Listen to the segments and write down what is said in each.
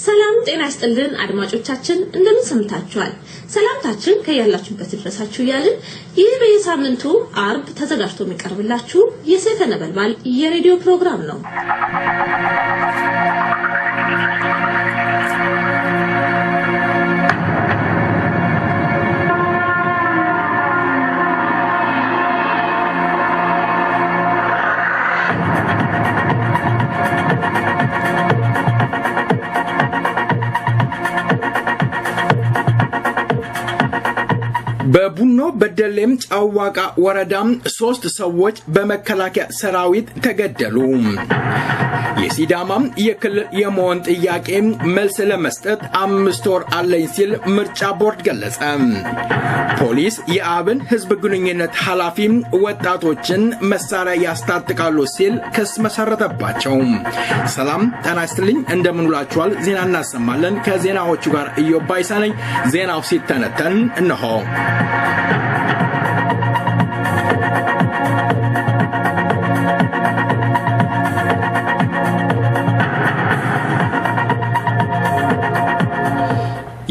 ሰላም ጤና ይስጥልን አድማጮቻችን እንደምን ሰምታችኋል ሰላምታችን ከያላችሁበት ድረሳችሁ ያልን ይህ በየሳምንቱ አርብ ተዘጋጅቶ የሚቀርብላችሁ የሰይፈ ነበልባል የሬዲዮ ፕሮግራም ነው በቡኖ በደሌም ጫዋቃ ወረዳም 3 ሰዎች በመከላከያ ሰራዊት ተገደሉ የሲዳማም የክልል የመሆን ጥያቄ መልስ ለመስጠት 5 ወር አለኝ ሲል ምርጫ ቦርድ ገለጸ ፖሊስ የአብን ህዝብ ግንኙነት ኃላፊ ወጣቶችን መሳሪያ ያስታጥቃሉ ሲል ክስ መሰረተባቸው ሰላም ጤና ይስጥልኝ እንደምን ውላችኋል ዜና እናሰማለን ከዜናዎቹ ጋር ኢዮባይሳ ነኝ ዜናው ሲተነተን እነሆ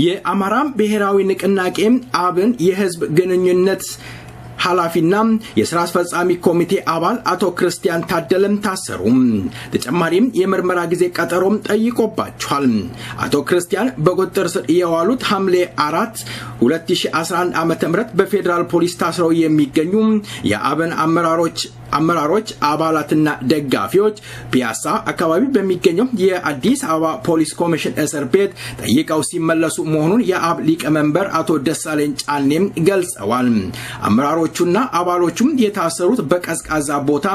የአማራ ብሔራዊ ንቅናቄ አብን የህዝብ ግንኙነት ኃላፊና የሥራ አስፈጻሚ ኮሚቴ አባል አቶ ክርስቲያን ታደለም ታሰሩ ተጨማሪም የምርመራ ጊዜ ቀጠሮም ጠይቆባቸዋል አቶ ክርስቲያን በቁጥጥር ስር የዋሉት ሐምሌ 4 2011 ዓ.ም በፌደራል ፖሊስ ታስረው የሚገኙ የአብን አመራሮች አባላትና ደጋፊዎች ፒያሳ አካባቢ በሚገኘው የአዲስ አበባ ፖሊስ ኮሚሽን እስር ቤት ጠይቀው ሲመለሱ መሆኑን የአብ ሊቀመንበር አቶ ደሳለኝ ጫኔም ገልጸዋል አመራሮቹና አባሎቹም የታሰሩት በቀዝቃዛ ቦታ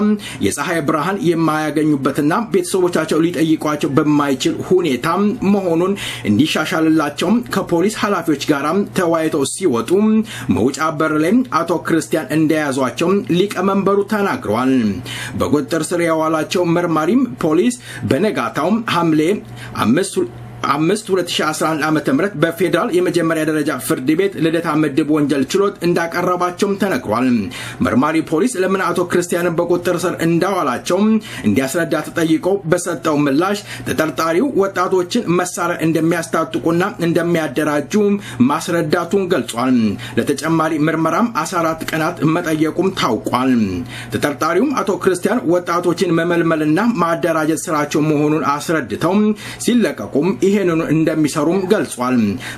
የፀሐይ ብርሃን የማያገኙበትና ቤተሰቦቻቸው ሊጠይቋቸው በማይችል ሁኔታ መሆኑን እንዲሻሻልላቸው ከፖሊስ ኃላፊዎች ጋር ተወያይተው ሲወጡ መውጫ በር ላይ አቶ ክርስቲያን እንደያዟቸው ሊቀመንበሩ ተናግረዋል በቁጥጥር ስር የዋላቸው መርማሪም ፖሊስ በነጋታው ሐምሌ 5 2011 ዓ.ም በፌደራል የመጀመሪያ ደረጃ ፍርድ ቤት ልደታ ምድብ ወንጀል ችሎት እንዳቀረባቸው ተነግሯል መርማሪ ፖሊስ ለምን አቶ ክርስቲያንን በቁጥጥር ስር እንዳዋላቸው እንዲያስረዳ ተጠይቀው በሰጠው ምላሽ ተጠርጣሪው ወጣቶችን መሳሪያ እንደሚያስታጥቁና እንደሚያደራጁ ማስረዳቱን ገልጿል ለተጨማሪ ምርመራም 14 ቀናት መጠየቁም ታውቋል ተጠርጣሪው አቶ ክርስቲያን ወጣቶችን መመልመልና ማደራጀት ስራቸው መሆኑን አስረድተው ሲለቀቁም ይሄንን እንደሚሰሩም ገልጿል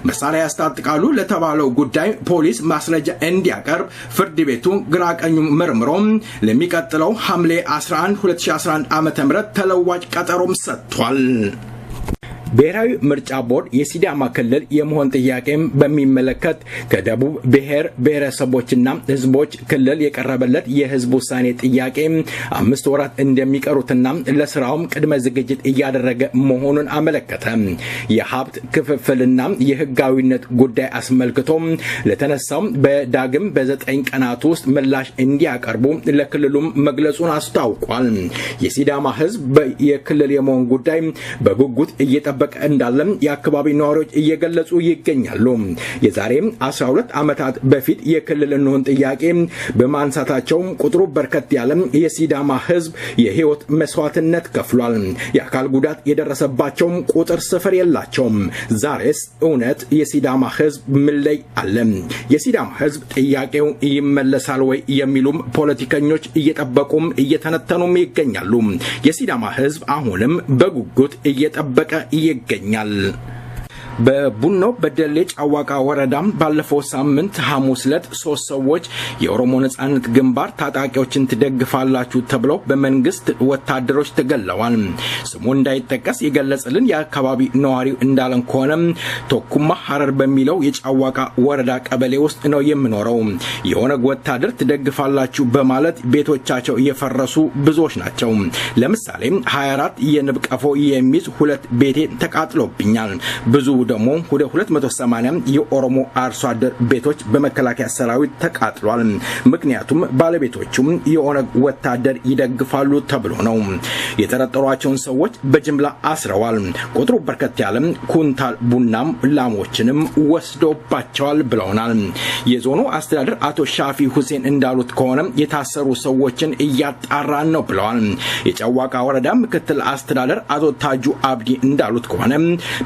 መሳሪያ ያስታጥቃሉ ለተባለው ጉዳይ ፖሊስ ማስረጃ እንዲያቀርብ ፍርድ ቤቱ ግራቀኙ መርምሮ ለሚቀጥለው ሐምሌ 11 2011 ዓ.ም ተለዋጭ ቀጠሮም ሰጥቷል ብሔራዊ ምርጫ ቦርድ የሲዳማ ክልል የመሆን ጥያቄም በሚመለከት ከደቡብ ብሔር ብሔረሰቦችና ህዝቦች ክልል የቀረበለት የህዝብ ውሳኔ ጥያቄ 5 ወራት እንደሚቀሩትና ለስራውም ቅድመ ዝግጅት እያደረገ መሆኑን አመለከተ የሀብት ክፍፍልና የህጋዊነት ጉዳይ አስመልክቶ ለተነሳው በዳግም በ9 ቀናት ውስጥ ምላሽ እንዲያቀርቡ ለክልሉም መግለጹን አስታውቋል የሲዳማ ህዝብ የክልል የመሆን ጉዳይ በጉጉት እየጠበቀ እንዳለም የአካባቢ ነዋሪዎች እየገለጹ ይገኛሉ የዛሬ 12 ዓመታት በፊት የክልል እንሆን ጥያቄ በማንሳታቸው ቁጥሩ በርከት ያለ የሲዳማ ህዝብ የህይወት መስዋዕትነት ከፍሏል የአካል ጉዳት የደረሰባቸው ቁጥር ስፍር የላቸውም ዛሬስ እውነት የሲዳማ ህዝብ ምን ላይ አለ የሲዳማ ህዝብ ጥያቄው ይመለሳል ወይ የሚሉም ፖለቲከኞች እየጠበቁም እየተነተኑም ይገኛሉ የሲዳማ ህዝብ አሁንም በጉጉት እየጠበቀ ይገኛል በቡኖ በደሌ ጫዋቃ ወረዳም ባለፈው ሳምንት ሐሙስ ዕለት 3 ሰዎች የኦሮሞ ነጻነት ግንባር ታጣቂዎችን ትደግፋላችሁ ተብለው በመንግስት ወታደሮች ተገለዋል ስሙ እንዳይጠቀስ የገለጸልን የአካባቢ ነዋሪው እንዳለን ከሆነ ቶኩማ ሐረር በሚለው የጫዋቃ ወረዳ ቀበሌ ውስጥ ነው የሚኖረው የሆነ ወታደር ትደግፋላችሁ በማለት ቤቶቻቸው የፈረሱ ብዙዎች ናቸው ለምሳሌ 24 የንብ ቀፎ የሚይዝ 2 ቤቴ ተቃጥሎብኛል ብዙ ደግሞ ወደ 280 የኦሮሞ አርሶ አደር ቤቶች በመከላከያ ሰራዊት ተቃጥሏል። ምክንያቱም ባለቤቶቹም የኦነግ ወታደር ይደግፋሉ ተብሎ ነው። የተጠረጠሯቸውን ሰዎች በጅምላ አስረዋል። ቁጥሩ በርከት ያለ ኩንታል ቡናም ላሞችንም ወስዶባቸዋል ብለውናል። የዞኑ አስተዳደር አቶ ሻፊ ሁሴን እንዳሉት ከሆነ የታሰሩ ሰዎችን እያጣራን ነው ብለዋል። የጫዋቃ ወረዳ ምክትል አስተዳደር አቶ ታጁ አብዲ እንዳሉት ከሆነ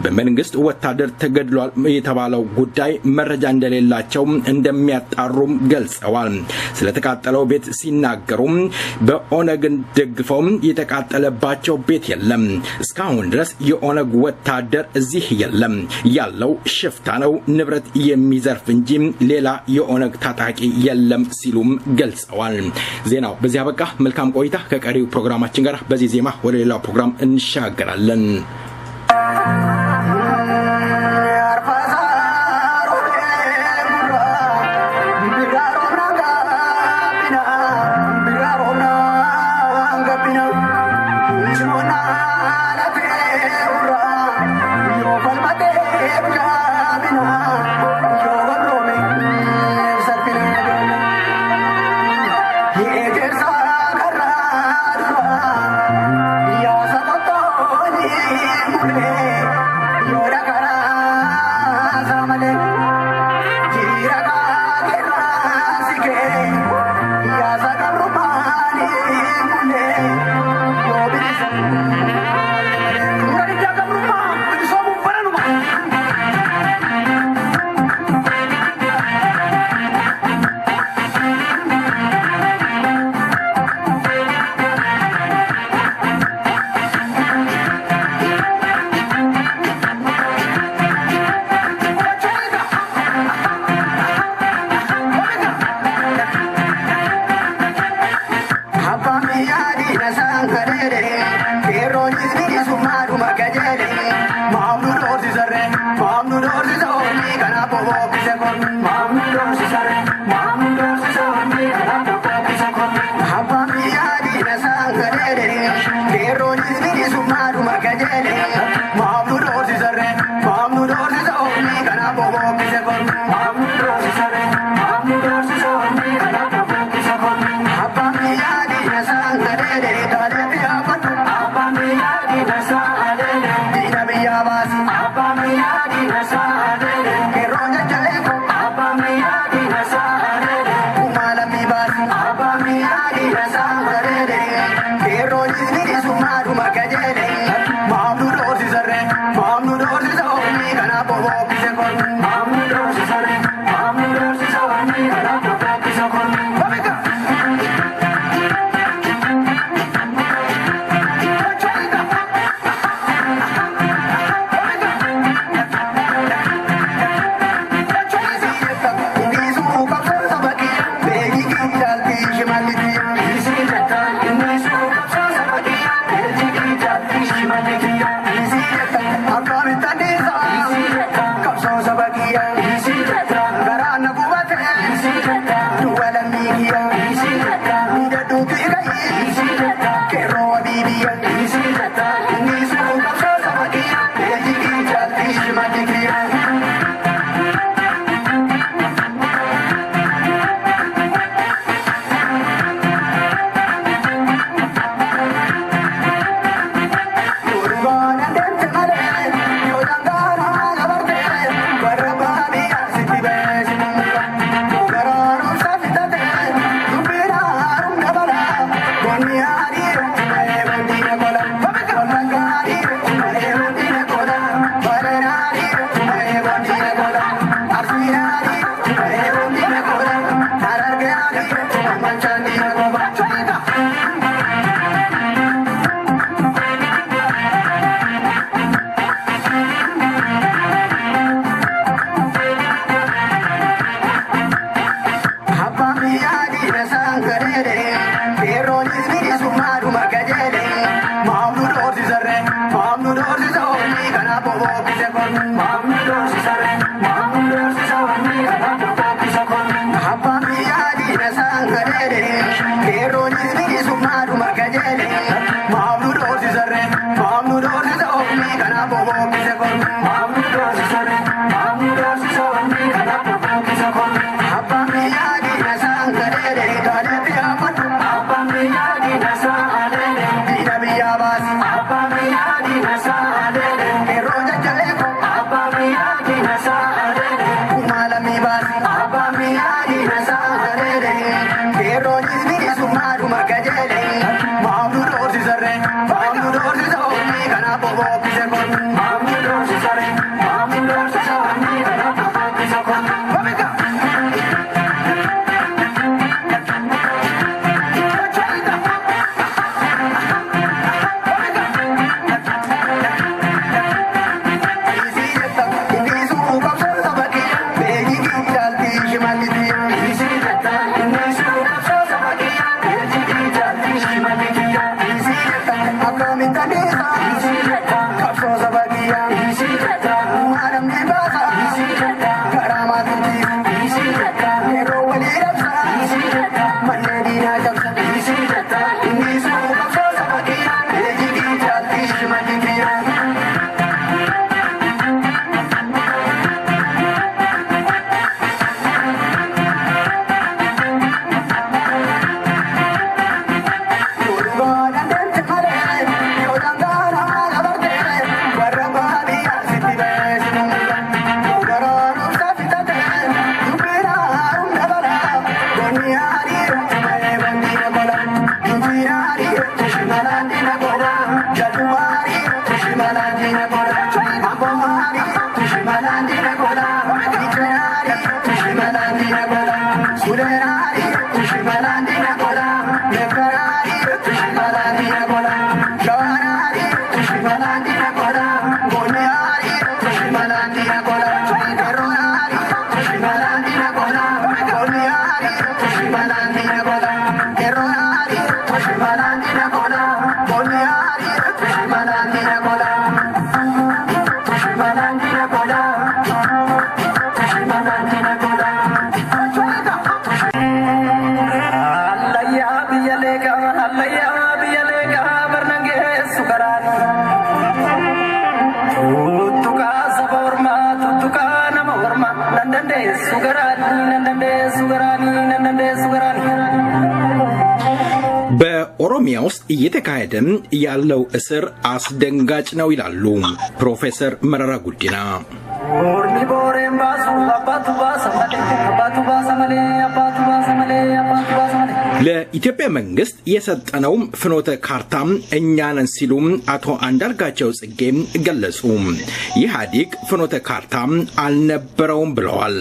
በመንግስት ወታደር ተገድሏል የተባለው ጉዳይ መረጃ እንደሌላቸው እንደሚያጣሩም ገልጸዋል። ስለተቃጠለው ቤት ሲናገሩ በኦነግን ደግፈው የተቃጠለባቸው ቤት የለም፣ እስካሁን ድረስ የኦነግ ወታደር እዚህ የለም፣ ያለው ሽፍታ ነው፣ ንብረት የሚዘርፍ እንጂ ሌላ የኦነግ ታጣቂ የለም ሲሉም ገልጸዋል። ዜናው በዚህ አበቃ። መልካም ቆይታ ከቀሪው ፕሮግራማችን ጋር። በዚህ ዜማ ወደ ሌላው ፕሮግራም እንሻገራለን። Mom, በኦሮሚያ ውስጥ እየተካሄደ ያለው እስር አስደንጋጭ ነው ይላሉ ፕሮፌሰር መረራ ጉዲና። ለኢትዮጵያ መንግስት የሰጠነው ፍኖተ ካርታም እኛንን ሲሉ አቶ አንዳርጋቸው ጽጌ ገለጹ። ኢህአዴግ ፍኖተ ካርታም አልነበረውም ብለዋል።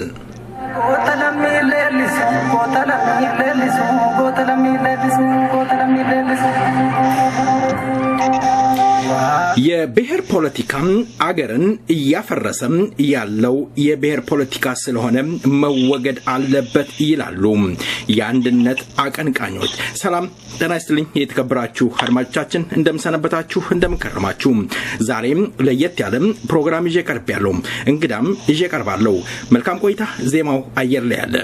የብሔር ፖለቲካ አገርን እያፈረሰም ያለው የብሔር ፖለቲካ ስለሆነ መወገድ አለበት ይላሉ የአንድነት አቀንቃኞች። ሰላም ጤና ይስጥልኝ የተከበራችሁ አድማጮቻችን፣ እንደምሰነበታችሁ እንደምከረማችሁ። ዛሬም ለየት ያለ ፕሮግራም ይዤ ቀርቤያለሁ። እንግዳም ይዤ ቀርባለሁ። መልካም ቆይታ። ዜማው አየር ላይ ያለ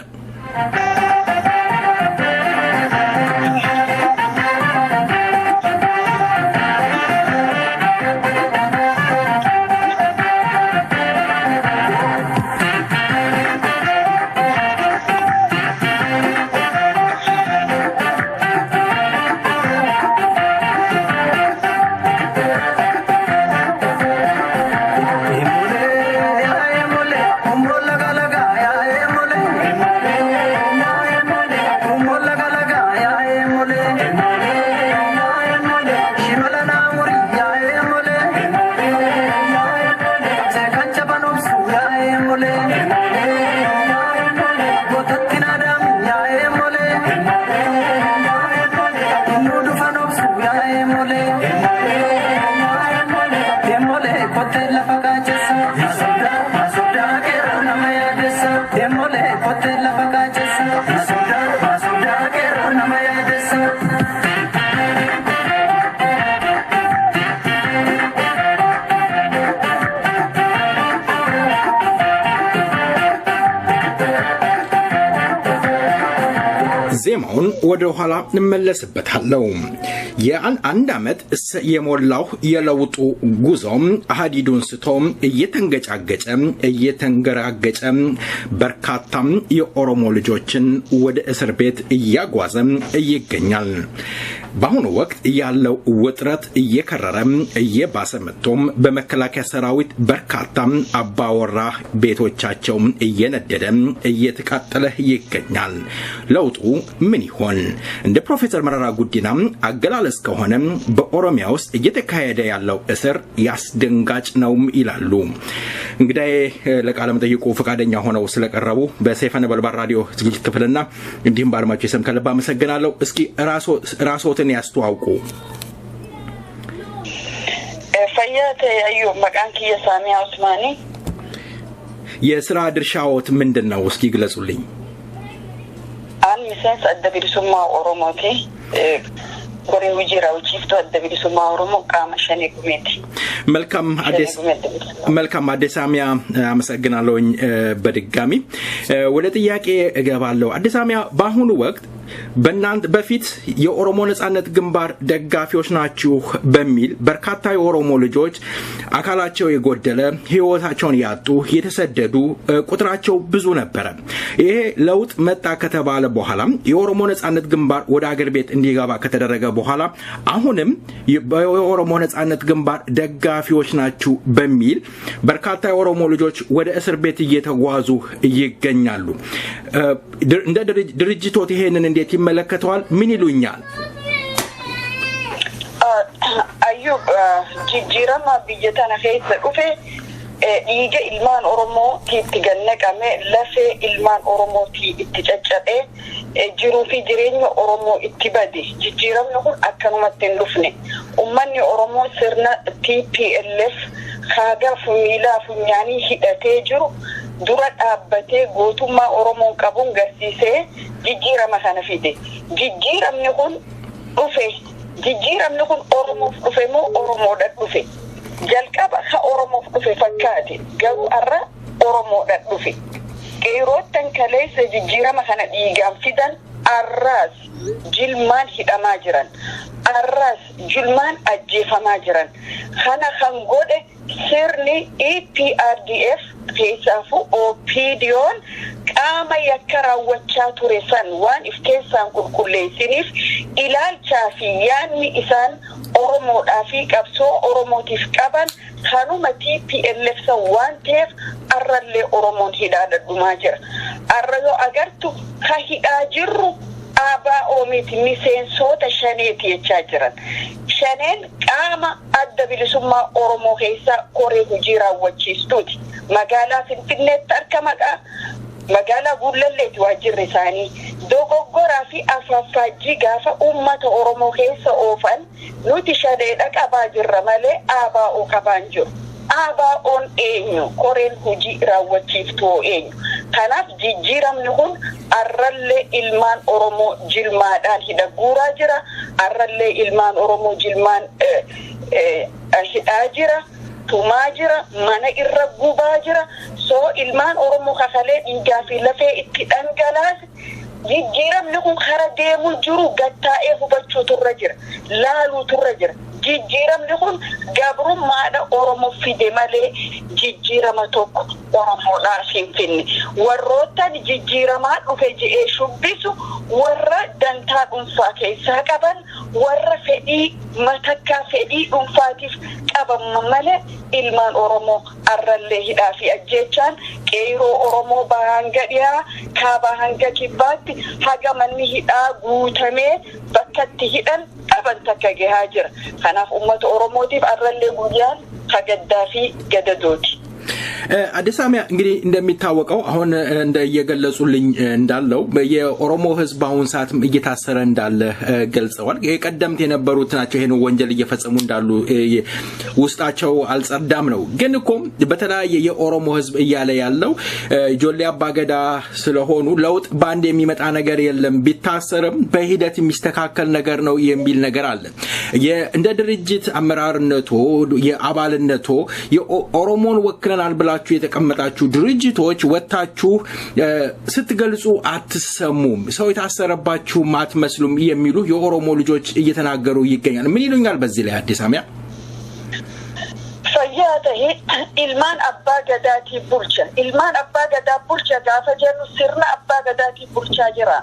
ዜማውን ወደ ኋላ እንመለስበታለው። የአንድ አመት የሞላው የለውጡ ጉዞም ሀዲዱን ስቶም እየተንገጫገጨ እየተንገራገጨ በርካታም የኦሮሞ ልጆችን ወደ እስር ቤት እያጓዘ ይገኛል። በአሁኑ ወቅት ያለው ውጥረት እየከረረም እየባሰመቶም በመከላከያ ሰራዊት በርካታ አባወራ ቤቶቻቸው እየነደደም እየተቃጠለ ይገኛል። ለውጡ ምን ይሆን? እንደ ፕሮፌሰር መረራ ጉዲና አገላለጽ ከሆነ በኦሮሚያ ውስጥ እየተካሄደ ያለው እስር ያስደንጋጭ ነው ይላሉ። እንግዲህ ለቃለ መጠይቁ ፈቃደኛ ሆነው ስለቀረቡ በሰይፈ ነበልባል ራዲዮ ዝግጅት ክፍልና እንዲሁም ባርማቸው ሰም ከልባ መሰግናለሁ። እስኪ ራስዎትን ያስተዋውቁ። ፈያተ አዩ መቃንኪ የሳሚያ ኡስማኒ። የሥራ ድርሻዎት ምንድነው? እስኪ ግለጹልኝ። አን ሚሰንስ አደብሪሱማ ኦሮሞቲ ኮሬ ውጂራው ቺፍቶ አደብሪሱማ ኦሮሞ ቃመሸኔ ኩሜቲ። መልካም አዲስ ሳሚያ አመሰግናለሁኝ በድጋሚ ወደ ጥያቄ እገባለሁ። አዲስ ሳሚያ በአሁኑ ወቅት በእናንተ በፊት የኦሮሞ ነጻነት ግንባር ደጋፊዎች ናችሁ በሚል በርካታ የኦሮሞ ልጆች አካላቸው የጎደለ ህይወታቸውን ያጡ የተሰደዱ ቁጥራቸው ብዙ ነበር። ይሄ ለውጥ መጣ ከተባለ በኋላ የኦሮሞ ነጻነት ግንባር ወደ አገር ቤት እንዲገባ ከተደረገ በኋላ አሁንም የኦሮሞ ነጻነት ግንባር ደጋፊዎች ናችሁ በሚል በርካታ የኦሮሞ ልጆች ወደ እስር ቤት እየተጓዙ ይገኛሉ። እንደ ድርጅቶት ይሄንን እንዴት ይመለከታል? ምን ይሉኛል? አዩብ ጅጅራማ ቢየታና ከይተ ኡፌ ዲገ ኢልማን ኦሮሞ ቲትገነቀመ ለፌ ኢልማን ኦሮሞ ቲትጨጨደ ጅሩ ፊ ጅሬኛ ኦሮሞ ኢትባዲ ጅጅራም ነው አከኑመተን ሉፍኔ ኡማኒ ኦሮሞ ስርና ቲፒኤልኤፍ ካጋ ፉሚላ ፉኛኒ ሂደቴ ጅሩ dura dhaabbatee gootummaa Oromoon qabuun garsiisee jijjiirama kana fide. Jijjiiramni kun Oromoof dhufe moo Oromoodhaan dhufe? Jalqaba ha Oromoof dhufe fakkaate garuu arra Oromoodhaan dhufe. Qeerroottan kaleessa jijjiirama kana dhiigaan fidan arraas jilmaan hidhamaa jiran. Arraas jilmaan ajjeefamaa jiran. Kana kan godhe sirni EPRDF keessaafu OPDO'n qaama yakka raawwachaa ture san waan if keessaan qulqulleessiniif ilaalchaa fi yaadni isaan Oromoodhaa fi qabsoo Oromootiif qaban kanuma TPLF san waan ta'eef arrallee Oromoon hidhaa dhumaa jira. Arra yoo agartu ka hidhaa jirru aabaa oomiti miseensota shaneeti jechaa jiran. Shaneen qaama adda bilisummaa Oromoo keessaa koree hojii raawwachiistuuti. Magaalaa Finfinneetti argama. Magaalaa Gullalleetti waajjirri isaanii dogoggoraa fi afaaffaajjii gaafa uummata Oromoo keessa oofan nuti shaneedha qabaa jirra malee ABO qabaan jiru. ABO'n eenyu? Koreen hojii raawwachiiftuu eenyu? Kanaaf jijjiiramni kun arrallee ilmaan Oromoo jilmaadhaan hidhaguuraa jira. Arrallee ilmaan Oromoo jilmaan hidhaa jira. Tumaa jira. Mana irra gubaa jira. So ilmaan Oromoo kakalee dhiigaa fi lafee itti dhangalaase jijjiiramni kun karaa deemuu jiru gattaa'ee hubachuu turra jira. Laaluu turra jira. Jijjiiramni kun gabrummaadha Oromoo fide malee jijjiirama tokko Oromoodhaaf hin finne. Warroottan jijjiiramaa dhufe je'ee shubbisu warra dantaa dhuunfaa keessaa qaban warra fedhii matakkaa fedhii dhuunfaatiif qaban malee ilmaan Oromoo arrallee hidhaa fi ajjeechaan qeerroo Oromoo bahanga dhiyaa kaabaa hanga kibbaatti haga manni hidhaa guutamee bakkatti hidhan qaban takka gahaa jira. Kanaaf uummata Oromootiif arrallee guyyaan kagaddaa fi gadadooti. አዲስ ሳሚያ እንግዲህ እንደሚታወቀው አሁን እንደየገለጹልኝ እንዳለው የኦሮሞ ህዝብ አሁን ሰዓት እየታሰረ እንዳለ ገልጸዋል። የቀደምት የነበሩት ናቸው ይሄን ወንጀል እየፈጸሙ እንዳሉ ውስጣቸው አልጸዳም ነው። ግን እኮ በተለያየ የኦሮሞ ህዝብ እያለ ያለው ጆሌ አባገዳ ስለሆኑ ለውጥ ባንድ የሚመጣ ነገር የለም ቢታሰርም በሂደት የሚስተካከል ነገር ነው የሚል ነገር አለ። እንደ ድርጅት አመራርነቶ የአባልነቶ የኦሮሞን ወክለናል ብላችሁ የተቀመጣችሁ ድርጅቶች ወጣችሁ ስትገልጹ አትሰሙም። ሰው የታሰረባችሁ ማትመስሉም የሚሉ የኦሮሞ ልጆች እየተናገሩ ይገኛል። ምን ይሉኛል በዚህ ላይ አዲስ ሳሚያ? فياته إلمان أبا قداتي بولشا إلمان أبا قدا بولشا قافة جنو سرنا أبا قداتي بولشا جرا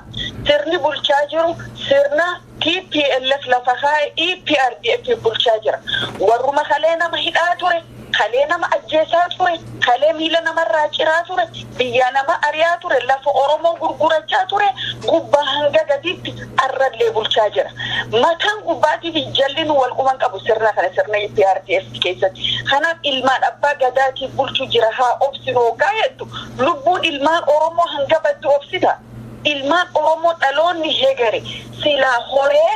سرني بولشا جرو سرنا TPLF لفخاي EPRDF بولشا جرا ورما خلينا مهداتوري خلينا ما أجيساتوري خلينا ميلنا مراجراتوري بيانا ما أرياتوري لف أورمو غرغرجاتوري قبا هنگا قديد أرد لي بولشا جرا ما كان قباتي في جلين والقمان أبو سرنا خنا سرنا EPRDF كيسات خنا إلمان أبا قداتي بولشو جراها أوبسينو قايتو لبون إلمان أورمو هنگا بدو أوبسيدا إلمان أورمو تلوني هجري سلا خوري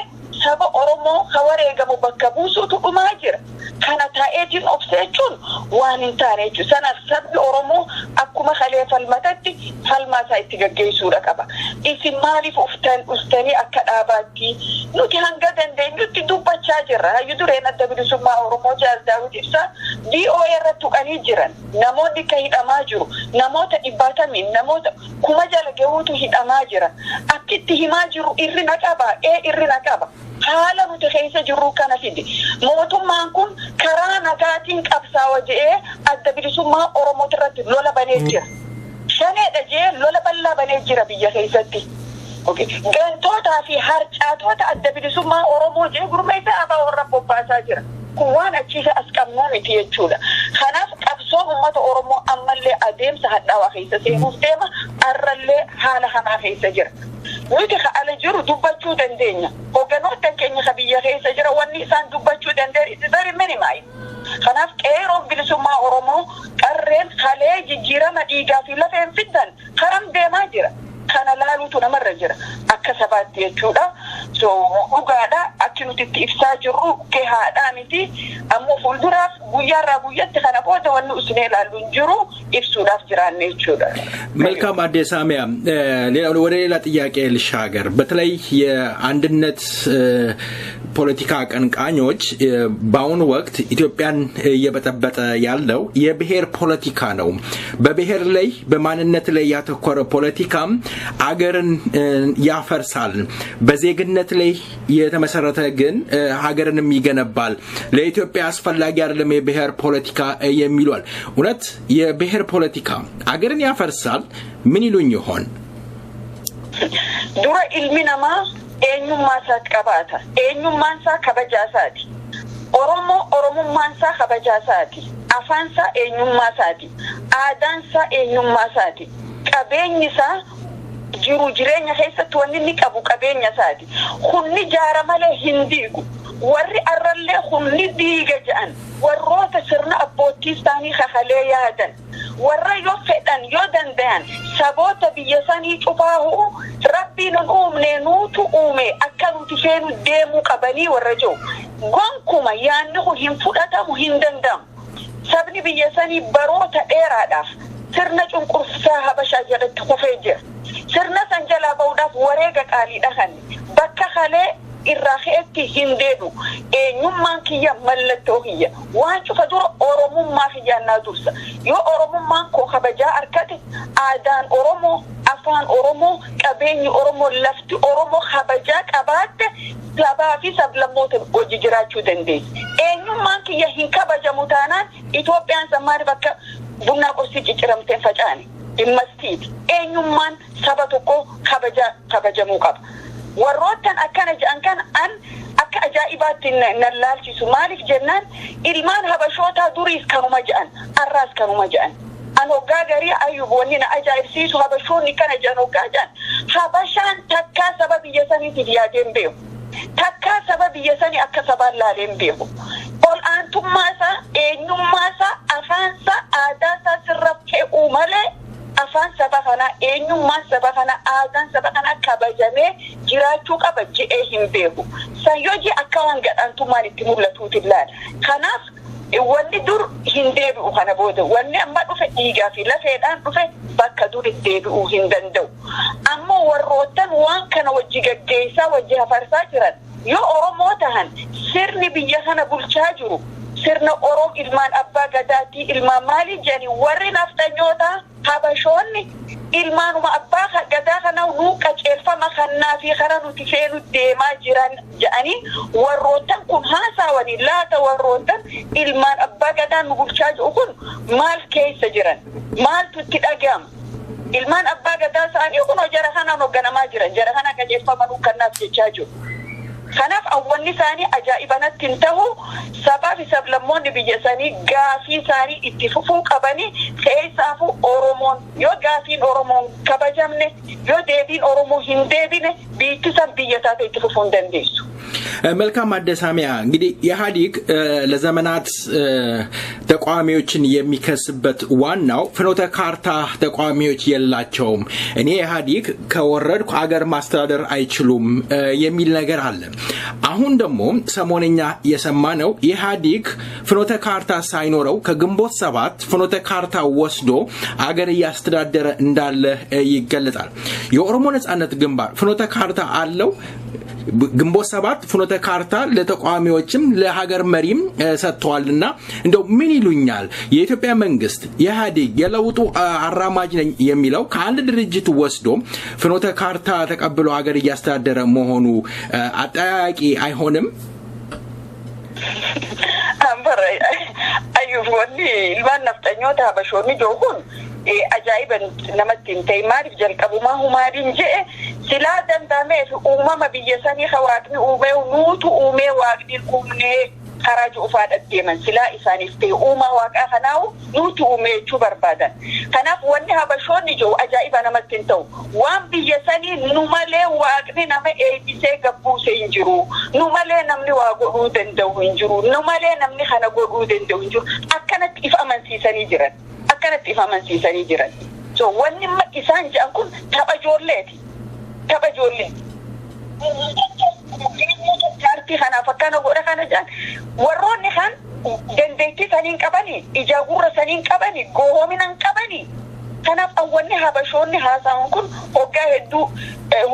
سبا أورمو خواريغا مبكبوسو تقماجر كانت هايجين أوبسيتون وانتانيجو سنة سبب أورمو أكما خليفة المتدي فالما سايتيغا جيسو ركبا إسي مالي فوفتان أستاني أكاد آباتي نوتي هنگا دندين نوتي دوبا تشاجر يدورين الدبيل سمع أورمو جاز داود إفسا DOR تقاني جيران نموت دي كهيد أماجرو نموت إباتا من نموت كما جال جوتو هيد أماجرا أكيد تهماجرو إرنا كابا إرنا كابا حالا متخيسة جرو كان فيدي موتو مانكون كرانا قاتين كابسا وجئه الدبيل سمع أورمو ترتب لولا بنيجر شاني دجي لولا بلا بنيجر بيا خيستي اوكي غنتوتا في هارچاتوتا الدبيل سمع أورمو جي غرميتا أبا وربو باساجر كوانا تشيسا أسكامنامي تيجولا خناف أبسو همت أورمو أما اللي أديم سهدنا وخيسة سيموف ديما أرى اللي حالا خنا خيسة جر ويكي خالا جرو دوباتشو دندينيا وغنوتا كيني خبيا خيسة جر والنسان دوباتشو دندير it's very minimized خناف كيرو بلسوما أورمو قرين خالي جيرا مديقا في لفين فدن خرم ديما جرا خانا لالو تنمر جرا أكسبات يجولا سو وغادا أكينو تتفسا جرو كهادا متي أمو فولدراف بويارا بويات خانا بودا وانو اسمي لالو جرو إفسوداف جران نيجولا ملكام عدي سامية ሌላ ጥያቄ ልሻገር በተለይ የአንድነት ፖለቲካ ቀንቃኞች በአሁኑ ወቅት ኢትዮጵያን እየበጠበጠ ያለው የብሔር ፖለቲካ ነው በብሔር ላይ በማንነት ላይ ያተኮረ ፖለቲካም አገርን ያፈርሳል በዜግነት ላይ የተመሰረተ ግን ሀገርንም ይገነባል ለኢትዮጵያ አስፈላጊ አይደለም የብሔር ፖለቲካ የሚሉል እውነት የብሔር ፖለቲካ አገርን ያፈርሳል ምን ይሉኝ ይሆን dura ilmi namaa eenyummaasaa qabaata eenyummaasaa kabajaasaati oromummaansaa kabajaasaati afaansaa eenyummaasaati aadaansaa eenyummaasaati qabeenyisaa jiru jireenya keessatti wanni inni qabu qabeenyasaati hunni jaara malee hin diigu warri arrallee hunni diiga jedhan warroota sirna abbootii isaanii kakalee yaadan warra yoo fedhan yoo dandayan saboota biyya sanii cufaahu rabbiin uumne nuutu uume akka nuti feenu deemuu qabanii warra jiru gonkuma yaanni kun hin fudhatamu hin dandamu sabni biyya sanii baroota dheeraadhaaf sirna cunqursaa habashaa jedhatti kufee jira sirna san jalaa ba'uudhaaf wareega qaaliidha kan bakka kalee irraaheetti hin deedu eenyummaan kiyya mallattoo kiyya waan cufa dura oromummaa kiyyaannaa dursa yoo oromummaan koo kabajaa arkate aadaan oromoo afaan oromoo qabeenyi oromoo lafti oromoo kabajaa qabaatte sabaa fi sablammoota hojii jiraachuu dandeessi eenyummaan kiyya hin kabajamu taanaan Itoophiyaan sammaani bakka bunnaa qorsii cicciramteen facaane dhimmastiiti eenyummaan saba tokko kabajamuu qaba warroottan akkana jedhan kan an akka ajaa'ibaatti nallaalchisu maaliif jennaan ilmaan habashootaa duriis kanuma jedhan arraas kanuma jedhan an hoggaa garii ayyuboonni na ajaa'ibsiisu habashoonni kana jedhan hoggaa jedhan habashaan takkaa saba biyya saniitiif yaadeen beeku takkaa saba biyya sanii akka sabaan laaleen beeku ol aantummaasaa eenyummaasaa afaansaa aadaasaa sirra fe'uu malee afaan saba kana eenyummaan saba kana aadaan saba kana kabajamee jiraachuu qaba jedhee hin beeku sayyoji akka waan gadhaantummaan itti mul'atuuti ilaala kanaaf wanni dur hin deebi'u kana booda wanni amma dhufe dhiigaa fi lafeedhaan dhufe bakka dur itti deebi'uu hin danda'u ammoo warroottan waan kana wajji gaggeessaa wajji hafarsaa jiran yoo oromoo tahan sirni biyya kana bulchaa jiru sirna ilmaan abbaa gadaatii ilmaan maalii jedhanii warri naftanyoota habashoonni ilmaanuma abbaa gadaa kana nu qaceelfama kannaa fi karaa nuti feenu deemaa jiran jedhanii warroottan kun haasawanii laata warroottan ilmaan abbaa gadaa nu bulchaa jiru kun maal keessa jiran maaltu itti dhaga'ama ilmaan abbaa gadaa isaanii kun jara kana hogganamaa jiran jara kana qaceelfama nu kannaaf jechaa jiru. Kanaaf awwanni isaanii ajaa'ibanatti hin ta'u sababi sablammoonni biyya isaanii gaafii isaanii itti fufuu qabanii keessaafu Oromoon yoo gaafiin Oromoon kabajamne yoo deebiin Oromoo hin deebine biittisan biyya taate itti fufuu hin dandeessu. መልካም አደሳሚያ እንግዲህ ኢህአዴግ ለዘመናት ተቋሚዎችን የሚከስበት ዋናው ፍኖተ ካርታ ተቋሚዎች የላቸውም እኔ ኢህአዴግ ከወረድኩ አገር ማስተዳደር አይችሉም የሚል ነገር አለ አሁን ደግሞ ሰሞነኛ የሰማነው ኢህአዴግ ፍኖተ ካርታ ሳይኖረው ከግንቦት 7 ፍኖተ ካርታ ወስዶ አገር ያስተዳደረ እንዳለ ይገለጻል የኦሮሞ ነጻነት ግንባር ፍኖተ ካርታ አለው ግንቦት 7 ፍኖተ ካርታ ለተቋሚዎችም ለሀገር መሪም ሰጥቷልና እንደው ምን ይሉኛል የኢትዮጵያ መንግስት ኢህአዴግ የለውጡ አራማጅ ነኝ የሚለው ከአንድ ድርጅት ወስዶ ፍኖተ ካርታ ተቀብሎ ሀገር ያስተዳደረ መሆኑ አጣያቂ አይሆንም አምበረ አዩፎኒ ልማን ነፍጠኞታ በሾኒ ጆኩን ajaa'iban namatti hin ta'e maaliif jalqabumaa humaadin jedhe silaa danda'amee fi uumama biyya sanii hawaasni uumee nuutu uumee waaqni uumnee karaa ju'ufaadha deeman silaa isaaniif ta'e uumaa waaqaa kanaawu nuutu uumee jechuu barbaadan kanaaf wanni habashoonni jiru ajaa'iba namatti hin ta'u waan biyya sanii nu malee waaqni nama eebbisee gabbuusee hin jiru nu malee namni waa godhuu danda'u hin jiru nu malee namni kana godhuu danda'u hin jiru akkanatti if amansiisanii jiran akkanatti ifamansiisanii jiran so wanni isaan jedhan kun tapha ijoolleeti tapha ijoollee kaartii kanaaf akkana godha kana jedhan warroonni kan dandeettii saniin qabanii ijaa gurra saniin qabanii gohoominan qabanii kanaaf awwanni habashoonni haasa'an kun hoggaa hedduu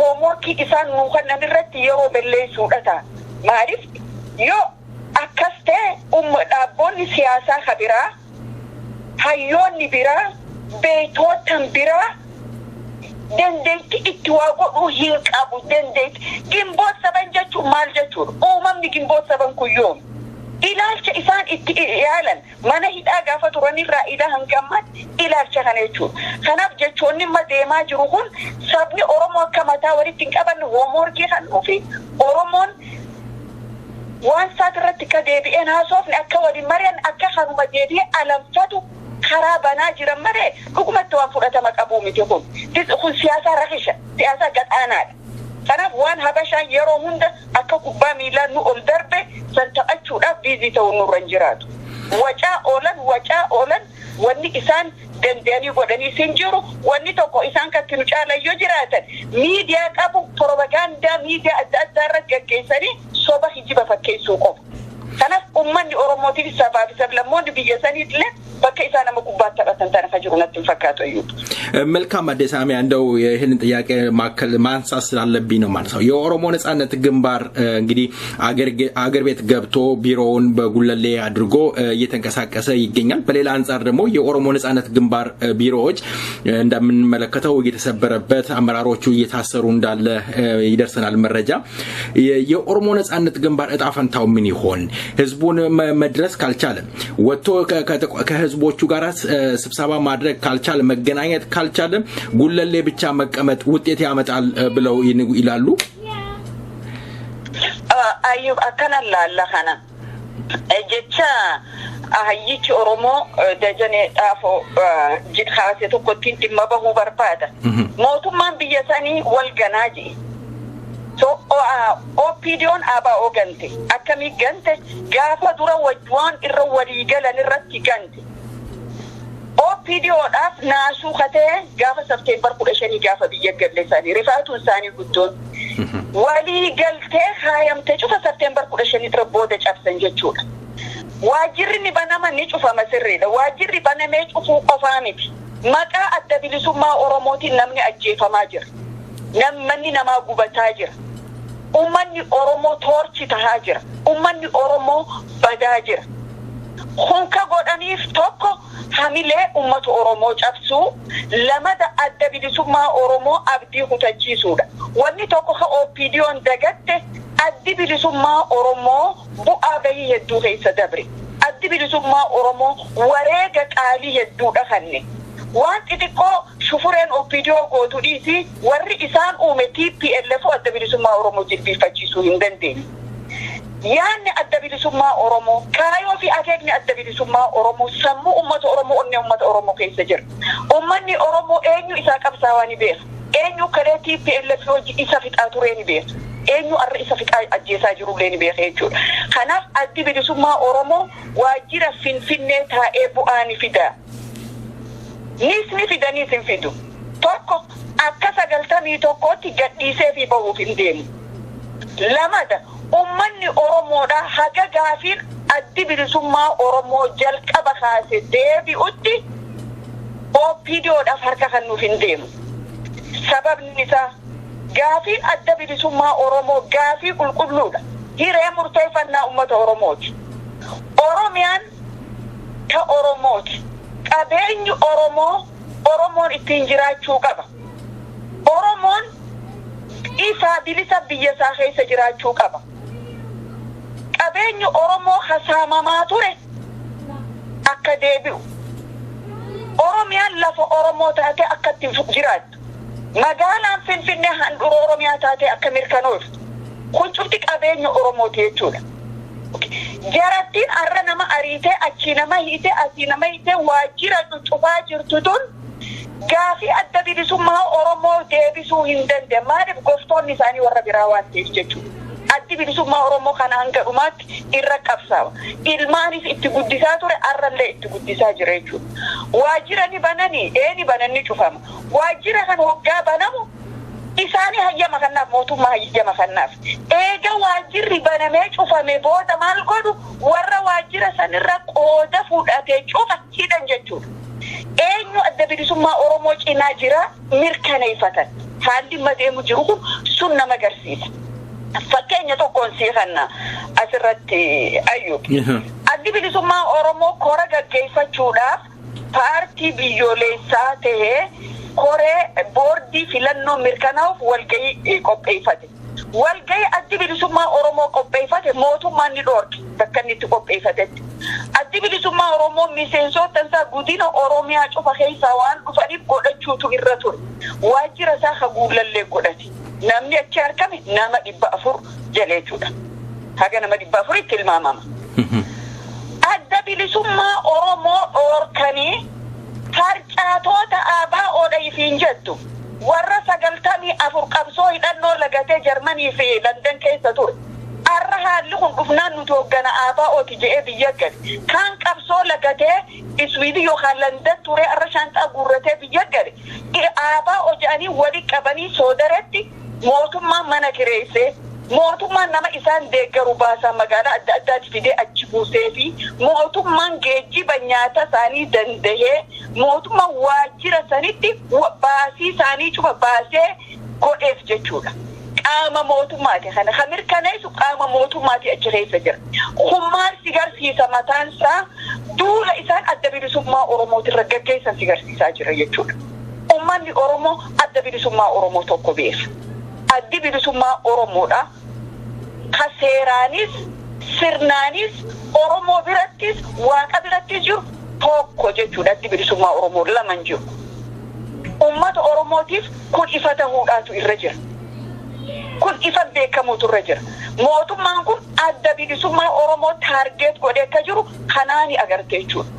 hoomworkii isaan nuu kennan irratti yeroo balleessuudha ta'a maaliif yoo akkas ta'e dhaabboonni siyaasaa kabiraa hayyoonni biraa beeytootan biraa dandeetti itti waa godhuu hin qabu dandeetti gimboot saban jechuun maal jechuudha uumamni gimboot saban kun yoom ilaalcha isaan itti yaalan mana hidhaa gaafa turanirraa ila hangammaatti ilaalcha kana jechuudha kanaaf jechoonni deemaa jiru kun sabni Oromoo akka mataa walitti hin qabanne hoomworkii kan dhufi Oromoon waan saatirratti ka deebi'een haasofne akka waliin mari'an akka kanuma deebi'ee alanfatu karaa banaa jiran malee dhugumatti waan fudhatama qabu miti kun siyaasa rakisha siyaasa gadhaanaadha kanaaf waan habashaan yeroo hunda akka kubbaa miilaa nu ol darbe san taphachuudhaaf biizii ta'uu nurra hin jiraatu wacaa oolan wanni isaan dandeenii godhanii sin jiru wanni tokko isaan katti nu caalan yoo jiraatan miidiyaa qabu propagaandaa miidiyaa adda addaa irra gaggeessanii soba hijiba fakkeessuu qofa kanaaf ummanni Oromootiif sabaafi sablammoonni biyya saniitillee bakka isaa nama gubbaatti taphatan tana ka jiru natti fakkaatu እዩ መልካም አደሳሚያ እንደው ይሄንን ጥያቄ ማከል ማንሳት ስላለብኝ ነው ማለት ነው የኦሮሞ ነጻነት ግንባር እንግዲህ አገር ቤት ገብቶ ቢሮውን በጉለሌ አድርጎ እየተንቀሳቀሰ ይገኛል በሌላ አንፃር ደግሞ የኦሮሞ ነጻነት ግንባር ቢሮዎች እንደምንመለከተው እየተሰበረበት አመራሮቹ እየታሰሩ እንዳለ ይደርሰናል መረጃ የኦሮሞ ነጻነት ግንባር እጣ ፈንታው ምን ይሆን ህዝቡን መድረስ ካልቻለ ወጥቶ ከህዝቦቹ ጋር ስብሰባ ማድረግ ካልቻለ መገናኘት ካልቻለ ጉለሌ ብቻ መቀመጥ ውጤት ያመጣል ብለው ይላሉ አዩብ አከናላ ለኸና እጀቻ አህይቺ ኦሮሞ ደጀኔ ጣፎ ጅድኻሴ ተቆቲን ድመበሁ በርባዳ ሞቱማን ብየሰኒ ወልገናጂ so opinion aba ogante akami gante gafa dura wajwan irra wali galan irratti gante opinion af nasu khate gafa September 15 gafa biyya gallesani rifaatu sani guddon wali galte khayamte chufa September 15 trabode chafsan jechuudha wajirri ni banama ni chufa masirrida wajirri baname chufu qofamiti maka adda bilisumma oromoti namni ajjeefama jira namni nama gubataa jira ummanni Oromo torchi tahajira ummanni Oromo badajira hunka godaniif tokko hamilee ummata Oromoo cabsuu lamada adda bilisummaa Oromoo abdii kutachiisuudha. Wanni tokko ka OPDO'n dagatte addi bilisummaa Oromoo bu'aa bahii hedduu keessa dabre. Addi bilisummaa Oromoo wareega qaalii hedduudha kanne. Waan xixiqqoo shufureen OPDO gootu dhiisi warri isaan uume TPLF adda bilisummaa Oromoo jilbiifachiisuu hin dandeenye. Yaanni adda bilisummaa Oromoo kaayoo fi akeekni adda bilisummaa Oromoo sammuu ummata Oromoo onnee ummata Oromoo keessa jira. Ummanni Oromoo eenyu isaa qabsaawaa ni beeka. Eenyu kalee TPLF hojii isa fixaa turee ni beeka. Eenyu arra isa fixaa ajjeesaa jirullee ni beeka jechuudha. Kanaaf addi bilisummaa Oromoo waajjira Finfinnee taa'ee bu'aa ni fida. Nisni fidanii sin fidu. Tokko akka 91tti gadhiisee fi bahuuf hin deemu. Lamada ummanni Oromoodha haga gaafiin addi bilisummaa Oromoo jalqaba kaase deebi'utti OPDO'dhaaf harka kan nuuf hin deemu. Sababni isaa gaafiin adda bilisummaa Oromoo gaafii qulqulluudha. Hiree murteeffannaa ummata Oromooti. Oromiyaan ka Oromooti. Qabeenyi Oromoon ittiin jiraachuu qaba. Oromoon isaa bilisa biyya isaa keessa jiraachuu qaba. Qabeenyi Oromoo hasaamamaa ture akka deebi'u. Oromiyaan lafa Oromoo taate akka itti jiraattu. Magaalaan Finfinnee handhuura Oromiyaa taate akka mirkanooftu. Kun cufti qabeenya Oromooti jechuudha. Jarattiin arra nama ariitee achi nama hiite asii nama hiite waajjira cufaa jirtu tun gaafii adda bilisummaa Oromoo deebisuu hin dandeenye. Maaliif gooftoonni isaanii warra biraa waan ta'eef jechuudha. Addi bilisummaa Oromoo kana hanga dhumaatti irra qabsaawa. Ilmaanis itti guddisaa ture arrallee itti guddisaa jira jechuudha. Waajjira ni bananii ni bananni cufama. Waajjira kan hoggaa banamu isaanii hayyama kannaaf mootummaa hayyama kannaaf. Eega waajjirri banamee cufame booda maal godhu warra waajjira sanirra qooda fudhatee cufa hidhan jechuudha. Eenyu adda bilisummaa Oromoo cinaa jira mirkaneeffatan. Haalli madeemu jiru kun sun nama agarsiisa. Fakkeenya tokkoon seekanna asirratti Ayyub. Addi bilisummaa Oromoo kora gaggeeffachuudhaaf paartii biyyoolessaa tahee koree boordii filannoo mirkanaa'uuf walgahii qopheeffate. Walgahii addi bilisummaa Oromoo qopheeffate mootummaan ni dhoorke bakka inni itti qopheeffatetti. Addi bilisummaa Oromoo miseensota isaa godina Oromiyaa cufa keessaa waan dhufaniif godhachuutu irra ture. Waajjira isaa haguulallee godhate. Namni achi argame nama 400 jaleechuudha. Haga nama 400 itti ilmaamama. Adda bilisummaa Oromoo dhoorkanii harcaatota aabaa oodhayifiin jettu warra 94 qabsoo hidhannoo lagatee Jarmanii fi London keessa ture. Arra haalli kun dhufnaan nuti hoggana aabaa ooti je'ee biyya gale. Kan qabsoo lagatee Iswiidii yookaan London ture arra shaanxaa guurratee biyya gale. Aabaa ojaanii wali qabanii soodaretti mootummaan mana kireessee mootummaan nama isaan deeggaru baasaa magaalaa adda addaatti fidee achi buusee fi mootummaan geejjiba nyaata isaanii dandahee mootummaan waajjira sanitti baasii isaanii cufa baasee godheef jechuudha. Qaama mootummaati kana kan mirkaneessu qaama mootummaati achi keessa jira. Hummaan si garsiisa mataan isaa duula isaan adda bilisummaa Oromootirra gaggeessan si garsiisaa jira jechuudha. Uummanni Oromoo adda bilisummaa Oromoo tokko beeka. Addi bilisummaa Oromoodha. Kaseeraanis sirnaanis Oromoo birattis waaqa birattis jiru tokko jechuudha. Addi bilisummaa Oromoo laman jiru. Uummata Oromootiif kun ifa ta'uudhaatu irra jira. Kun ifa beekamuutu irra jira. Mootummaan kun adda bilisummaa Oromoo taargeet godhee akka jiru kanaani agarte jechuudha.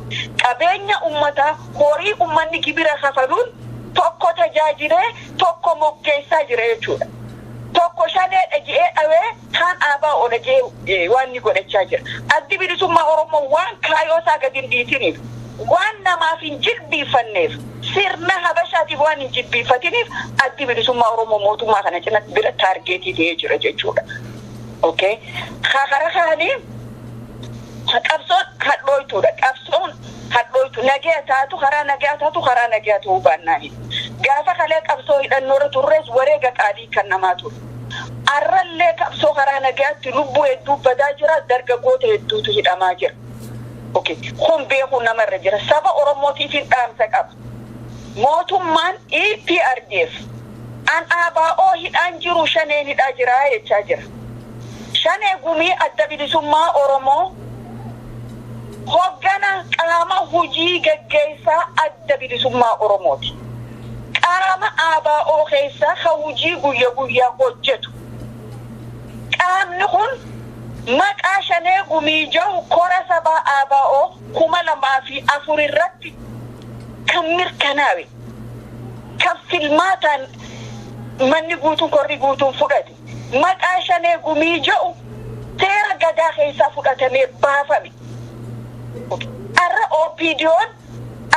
Qabeenya uummataa horii uummanni gibira kafaluun tokko tajaajilee tokko moggeessaa jira jechuudha. Tokko shanee dhagee dhawee kan aabaa oolajee waan ni godhachaa jira. Addi bilisummaa Oromoo waan kaayoo isaa gadi hin dhiisiniif waan namaaf hin jilbiifanneef sirna habashaatiif waan hin jilbiifatiniif addi bilisummaa Oromoo mootummaa kana cinatti bira taargeetii ta'ee jira jechuudha. Okay. Kakara kaanii qabsoon hadhooytuudha. Qabsoon hadhooytu nagaya taatu karaa nagaya ta'uu baannaani. Gaafa kalee qabsoo hidhannoora turrees wareega qaalii kan namaa ture. Arrallee qabsoo karaa nagayaatti lubbuu hedduu badaa jira, dargaggoota hedduutu hidhamaa jira. Okay. Kun beeku namarra jira. Saba Oromootiif hin dhaamsa qaba. Mootummaan EPRDF an ABO hidhaan jiru shaneen hidhaa jira jechaa jira. Shanee gumii adda bilisummaa Oromoo hoggana qaama hojii gaggeessaa adda bilisummaa Oromooti. Qaama ABO keessa hojii guyyaa hojjetu. Qaamni kun maqaa shanee gumii jiru kora sabaa ABO 2004 irratti kan mirkanaawe kan filmaataan manni guutuun korri guutuun fudhate maqaa shanee gumii jiru seera gadaa keessaa fudhatamee baafame. Arra OPDO'n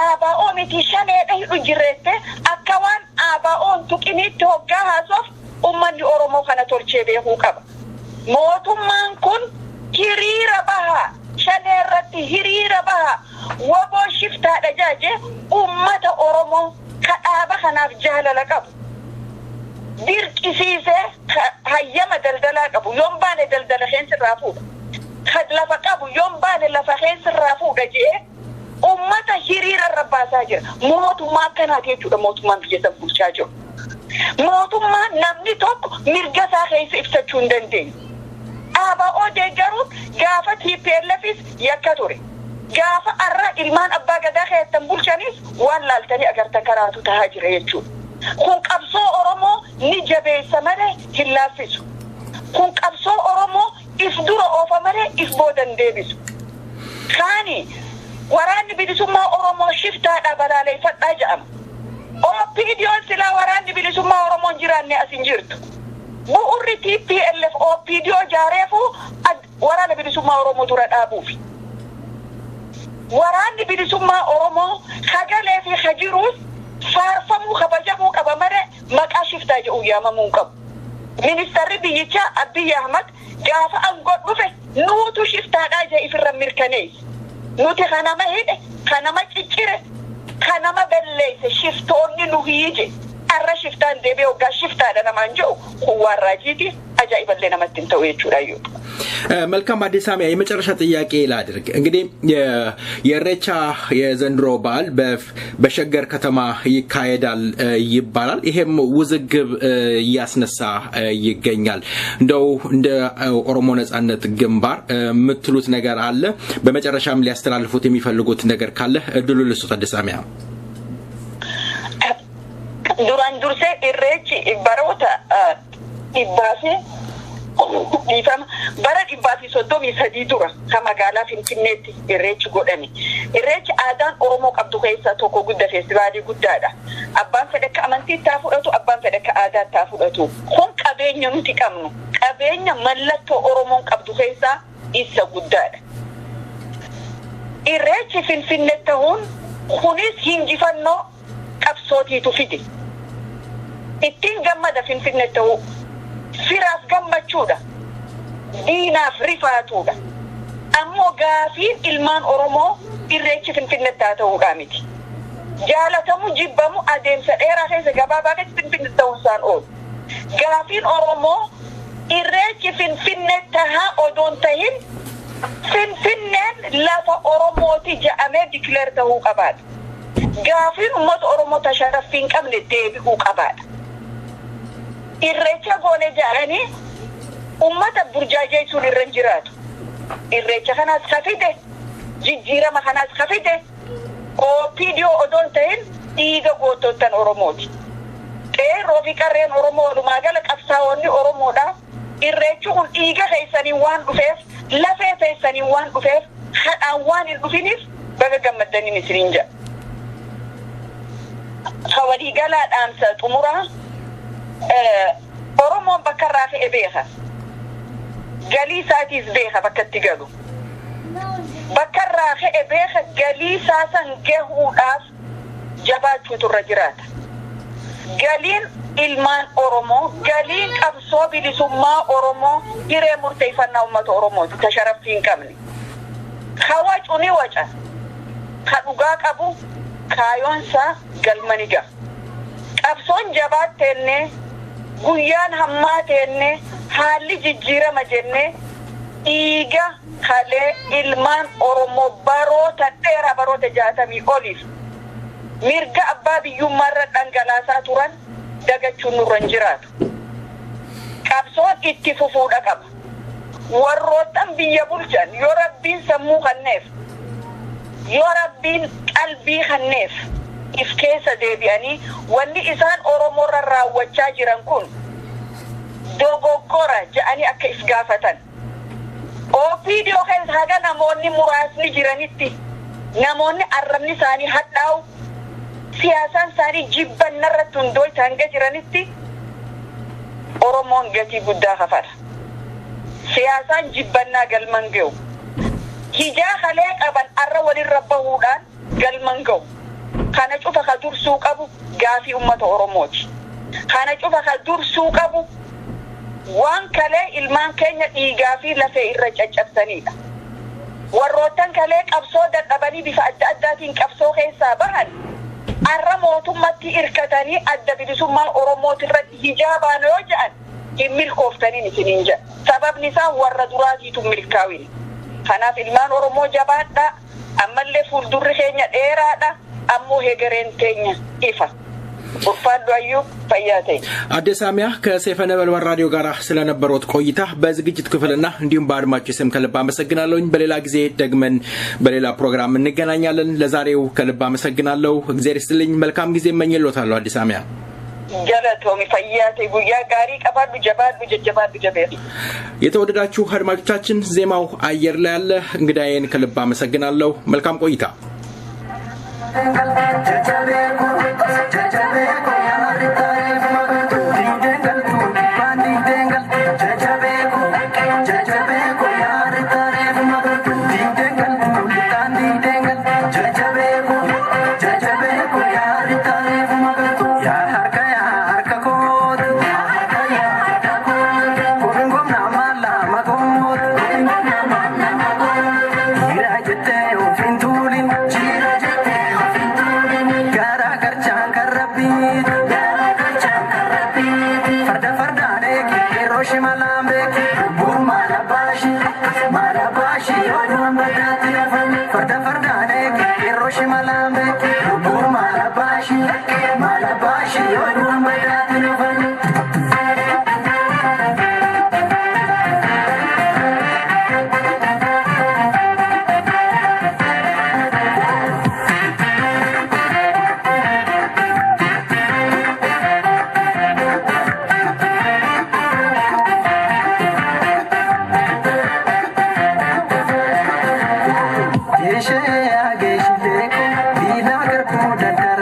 ABO miti shaneedha hidhu jirreette akka waan ABO'n tuqiniitti hoggaa haasoof ummanni Oromoo kana tolchee beekuu qaba. Mootummaan kun hiriira bahaa shanee irratti hiriira bahaa waboo shiftaadha jaaje ummata Oromoo kadhaaba kanaaf jaalala qabu. Dirqisiisee hayyama daldalaa qabu yoon baane daldala keensirraa fuudha. Kad lafa qabu yoon baane lafa keensirraa fuudha jee ummata hiriira irra baasaa jira. Mootummaa akkanaati jechuudha mootummaan biyya san bulchaa jiru. Mootummaan namni tokko mirga isaa keessa ibsachuu hin dandeenye. ABO deeggaruun gaafa TPLFis yakka ture. Gaafa arra ilmaan abbaa gadaa keessan bulchanis waan laaltanii agartan karaatu tahaa jira jechuudha. Kun qabsoo Oromoo ni jabeessa malee hin laaffisu. Kun qabsoo Oromoo if dura oofa malee if boodan deebisu. Kaani waraanni bilisummaa Oromoo shiftaadha balaaleffadhaa jedhama. OPDO'n silaa waraanni bilisummaa Oromoon jiraanne as hin jirtu. Bu'urri TPLF OPDO jaareefu waraana bilisummaa Oromoo dura dhaabuufi. Waraanni bilisummaa Oromoo hagalee fi hajiruus faarfamuu kabajamuu qaba malee maqaa shiftaa jedhu yaamamuu qabu. Ministeerri biyyichaa Abiy Ahmad gaafa aangoo dhufe nuutu shiftaadhaa jee ifirra mirkaneesse. Nuti kanama hidhe, kanama ciccire, kanama belleesse shiftoonni nu hiije. Arra shiftaan deebi'ee hoggaa shiftaadha namaan jedhu kun waan raajiiti ajaa'iballee namatti hin ta'u jechuudha yoo. መልካም አዲስ አመት የመጨረሻ ጥያቄ ላድርግ እንግዲህ የኢሬቻ የዘንድሮ በዓል በሸገር ከተማ ይካሄዳል ይባላል ይሄም ውዝግብ ያስነሳ ይገኛል እንደው እንደ ኦሮሞ ነጻነት ግንባር ምትሉት ነገር አለ በመጨረሻም ሊያስተላልፉት የሚፈልጉት ነገር ካለ እድሉ ልስጥ አዲስ አመት duraan dursee irreechi baroota dhibbaafii dhiifama bara 133 dura kan magaalaa Finfinneetti irreechi godhame. Irreechi aadaan Oromoo qabdu keessaa tokko guddaa feestivaalii guddaadha. Abbaan fedha akka amantii taa fudhatu, abbaan fedha akka aadaa taa fudhatu. Kun qabeenya nuti qabnu, qabeenya mallattoo Oromoon qabdu keessaa isa guddaadha. Irreechi Finfinneetti ta'uun kunis hinjifannoo qabsootiitu fide. Ittiin gammada Finfinneetti ta'uu firaaf gammachuudha. Diinaaf rifaatuudha. Ammoo gaafiin ilmaan Oromoo irreechi Finfinneetti haa ta'uudhaa miti. Jaalatamu jibbamu adeemsa dheeraa keessa gabaabaa keessatti Finfinneetti ta'uusaan oolu. Gaafiin Oromoo irreechi Finfinneetti haa odoon tahin Finfinneen lafa Oromooti jedhamee dikileer ta'uu qabaadha. Gaafiin uummata Oromoo tasharafii hin qabne deebi'uu qabaadha. Irreecha goone jedhanii uummata burjaajeessuun irra hin jiraatu. Irreecha kanaas kafide, jijjiirama kanaas kafide, OPDO odoon ta'in dhiiga gootottan Oromooti. Qeerroo fi qarreen Oromoo walumaa gala qabsaa'onni Oromoodha. Irreechi kun dhiiga keessanii waan dhufeef, lafee keessanii waan dhufeef, hadhaan waan hin dhufiniif baga gammaddaniin isiniin jedha. Hawalii galaadhaan sa xumuraa Oromoon bakka irraa ka'e beeka. Galii isaatiis beeka bakka itti galu. Bakka irraa ka'e beeka galii isaa san gahuudhaaf jabaachuutu irra jiraata. Galiin ilmaan Oromoo, galiin qabsoo bilisummaa Oromoo hiree murteeffannaa uummata Oromooti tasharafii hin qabne. Kawacu ni waca. Ka dhugaa qabu kaayoonsaa galmani ga'a. Qabsoon jabaattenne guyyaan hammaatenne haalli jijjiirama jenne dhiiga kalee ilmaan Oromoo baroota dheeraa baroota 60 oliif mirga abbaa biyyummaarra dhangalaasaa turan dagachuun nurra hin jiraatu. Qabsoon itti fufuudha qaba. Warroottan biyya bulchan yoo Rabbiin sammuu kenneef, yoo Rabbiin qalbii kenneef if keessa deebi'anii wanni isaan Oromoorra raawwachaa jiran kun dogoggora jedhanii akka if gaafatan. Ofiidiyoo keessa haga namoonni muraasni jiranitti namoonni arrabni isaanii hadhaa'u siyaasaan isaanii jibbannarratti hundooyta hanga jiranitti Oromoon gatii guddaa kafala. Siyaasaan jibbannaa galman ga'u. Hijaa kalee qaban arra walirra bahuudhaan galman ga'u. Kana cufa ka dursuu qabu gaafii ummata Oromooti. Kana cufa ka dursuu qabu waan kalee ilmaan keenya dhiigaa fi lafee irra caccabsanidha. Warroottan kalee qabsoo dadhabanii bifa adda addaatiin qabsoo keessaa bahan arra mootummatti irkatanii adda bilisummaa Oromooti irratti hijaabaan yoo jedhan hin milkooftaniin isiniin jedha. Sababni isaa warra duraatiitu milkaa'in. Kanaaf ilmaan Oromoo jabaadhaa, ammallee fuuldurri keenya dheeraadha, ammoo hegereen teenya ifa. Uffaddu ayyuu fayyaa ta'e. Adde Samiya ከሰይፈ ነበልባል ራዲዮ ጋር ስለነበሩት ቆይታ በዝግጅት ክፍልና እንዲሁም በአድማጮች ስም ከልብ አመሰግናለሁ። በሌላ ጊዜ ደግመን በሌላ ፕሮግራም እንገናኛለን። ለዛሬው ከልብ አመሰግናለሁ። እግዚአብሔር ይስጥልኝ። መልካም ጊዜ እመኝልዎታለሁ። አዲስ ሰሚያ ጀለቶሚ ፈያቴ ጉያ ጋሪ ቀባዱ ጀባዱ ጀቤት የተወደዳችሁ አድማጮቻችን ዜማው አየር ላይ ያለ እንግዳዬን ከልብ አመሰግናለሁ። መልካም ቆይታ። Geeshe yaa geeshillee ko diinaa garguu dandara.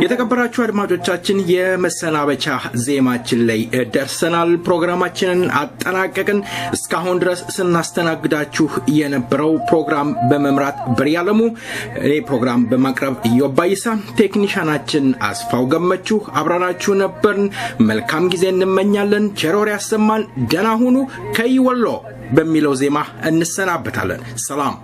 የተከበራችሁ አድማጮቻችን የመሰናበቻ ዜማችን ላይ ደርሰናል። ፕሮግራማችንን አጠናቀቅን። እስካሁን ድረስ ስናስተናግዳችሁ የነበረው ፕሮግራም በመምራት ብሪያለሙ፣ እኔ ፕሮግራም በማቅረብ ኢዮባይሳ፣ ቴክኒሻናችን አስፋው ገመቹ አብራናችሁ ነበርን። መልካም ጊዜ እንመኛለን። ቸሮር ያሰማን። ደህና ሁኑ። ከይወሎ በሚለው ዜማ እንሰናበታለን። ሰላም።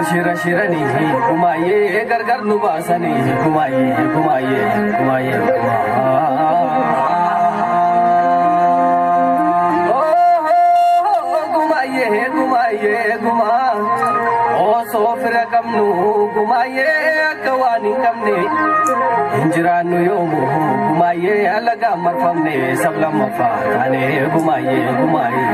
Shira shirani kumaye gargar nubasani kumaye kumaye kumaye kumaye kumaye kuma o sofra kamnu kumaye kawani kamne injiranu yomu kumaye alaga marfamne sabla mafane kumaye kumaye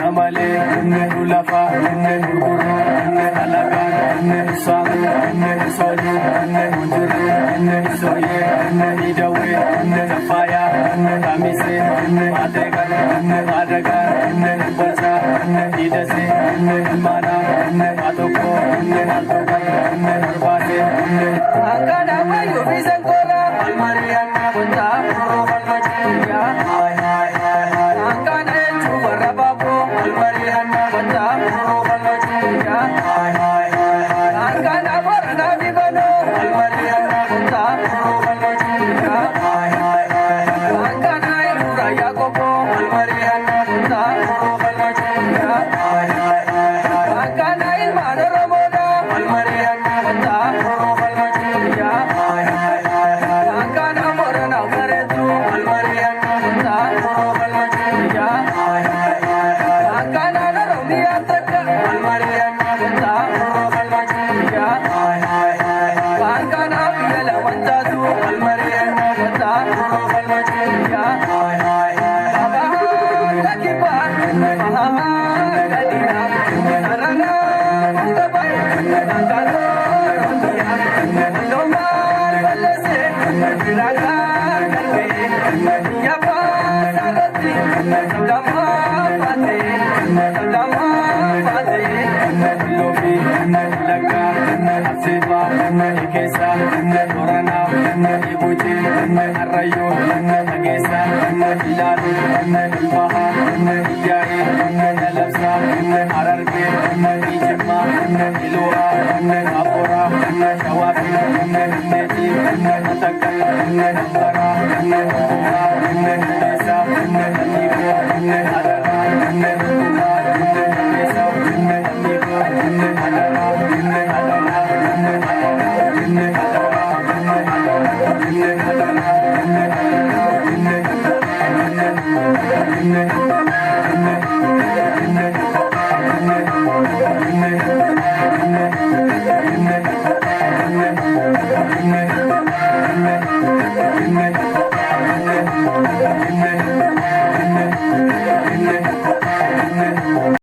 Amale Ulafa, Uguru, Alaga, Samu, Solu, Unduru, Soye, Idawe, Faya, Kamise, Adegan, Adagan, Baza, Idase, Mana, Atoko, Altogan, Bate, Akana, you visit Gola, Almarian, Punta, Robalmatia, Akana, Chubarababo, Almarian, Punta, Robalmatia, Akana, Barana, Vivano, Almarian, Punta, Robalmatia, Akana, Raya Gopo, Almarian, Punta, Robalmatia, Akana, Oromo, Almarian, Punta, Robalmatia, Akana, Morana, Garetu, Almarian, Punta, Robalmatia, Akana, Romia, Almarian, Punta, Robalmatia, Akana, Villa, Wantatu, Almarian, Punta, Robalmatia, Lakipa, Kadina, Arana, Utabai, Akana, Romia, Loma, Valese, Viraga, Kalbe, Yapa, Sarati, Dama, Pate, Dama, Pate, Lobi, Laga, Seba, Ikesa, Orana, Ibuji, Arayo, Agesa, Ilaru, Ilbaha, Iyai, Elapsa, Ararke, Ijima, Ilua, Apora, Shawafi, Neti, Ataka, Ambara, Kuma, Desa, Nipo, Adara, Kuma, Desa, Nipo, Adara, Adara,